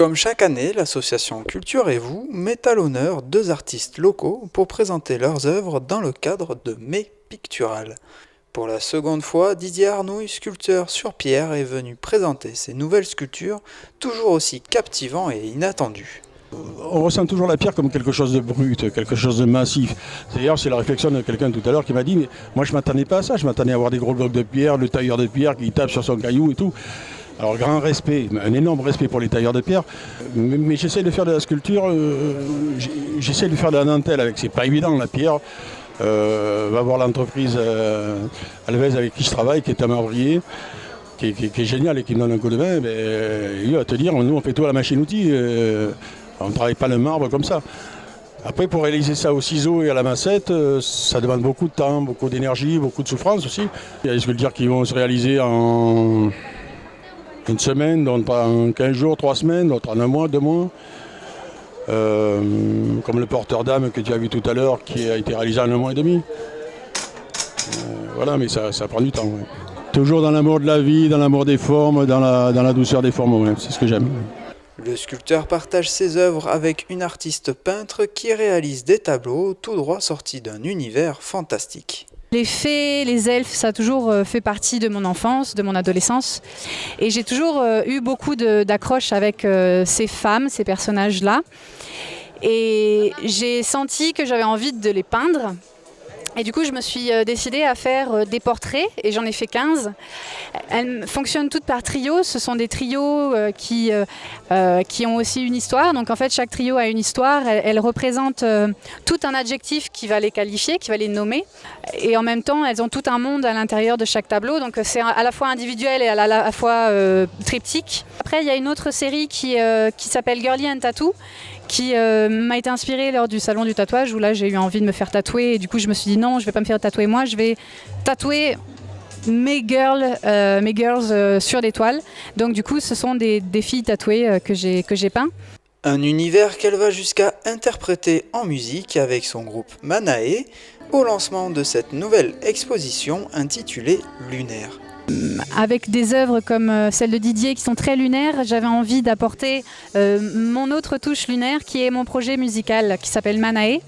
Comme chaque année, l'association Culture et vous met à l'honneur 2 artistes locaux pour présenter leurs œuvres dans le cadre de Mai Pictural. Pour la seconde fois, Didier Arnouille, sculpteur sur pierre, est venu présenter ses nouvelles sculptures, toujours aussi captivantes et inattendues. On ressent toujours la pierre comme quelque chose de brut, quelque chose de massif. D'ailleurs, c'est la réflexion de quelqu'un tout à l'heure qui m'a dit mais moi je ne m'attendais pas à ça, je m'attendais à avoir des gros blocs de pierre, le tailleur de pierre qui tape sur son caillou et tout. Alors grand respect, un énorme respect pour les tailleurs de pierre, mais j'essaie de faire de la sculpture, j'essaie de faire de la dentelle avec, c'est pas évident la pierre. Va voir l'entreprise Alves avec qui je travaille, qui est un marbrier, qui est génial et qui me donne un coup de main. Il va te dire, nous on fait tout à la machine-outil, on ne travaille pas le marbre comme ça. Après pour réaliser ça au ciseau et à la massette, ça demande beaucoup de temps, beaucoup d'énergie, beaucoup de souffrance aussi. Il y a des sculptures qui vont se réaliser en une semaine, d'autres en 15 jours, 3 semaines, d'autres en 1 mois, 2 mois. Comme le porteur d'âme que tu as vu tout à l'heure qui a été réalisé en 1 mois et demi. Voilà, mais ça prend du temps. Ouais. Toujours dans l'amour de la vie, dans l'amour des formes, dans la douceur des formes, ouais. C'est ce que j'aime. Le sculpteur partage ses œuvres avec une artiste peintre qui réalise des tableaux tout droit sortis d'un univers fantastique. Les fées, les elfes, ça a toujours fait partie de mon enfance, de mon adolescence. Et j'ai toujours eu beaucoup d'accroches avec ces femmes, ces personnages-là. Et j'ai senti que j'avais envie de les peindre. Et du coup, je me suis décidée à faire des portraits, et j'en ai fait 15. Elles fonctionnent toutes par trio. Ce sont des trios qui ont aussi une histoire. Donc en fait, chaque trio a une histoire. Elles représentent tout un adjectif qui va les qualifier, qui va les nommer. Et en même temps, elles ont tout un monde à l'intérieur de chaque tableau. Donc c'est à la fois individuel et à la fois triptyque. Après, il y a une autre série qui s'appelle Girly and Tattoo, qui m'a été inspirée lors du salon du tatouage où là j'ai eu envie de me faire tatouer et du coup je me suis dit non, je vais pas me faire tatouer moi, je vais tatouer mes girls sur des toiles. Donc du coup ce sont des filles tatouées que j'ai peint. Un univers qu'elle va jusqu'à interpréter en musique avec son groupe Manae au lancement de cette nouvelle exposition intitulée Lunaire. Avec des œuvres comme celle de Didier qui sont très lunaires, j'avais envie d'apporter mon autre touche lunaire qui est mon projet musical qui s'appelle Manae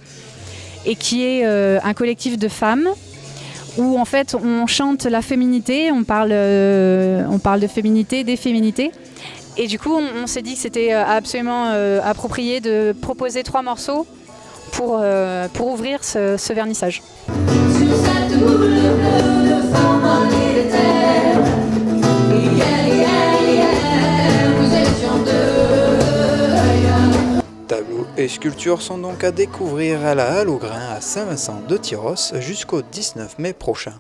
et qui est un collectif de femmes où en fait on chante la féminité, on parle de féminité, des féminités. Et du coup on s'est dit que c'était absolument approprié de proposer 3 morceaux pour ouvrir ce vernissage. Tableaux et sculptures sont donc à découvrir à la Halle aux Grains à Saint-Vincent-de-Tyrosse jusqu'au 19 mai prochain.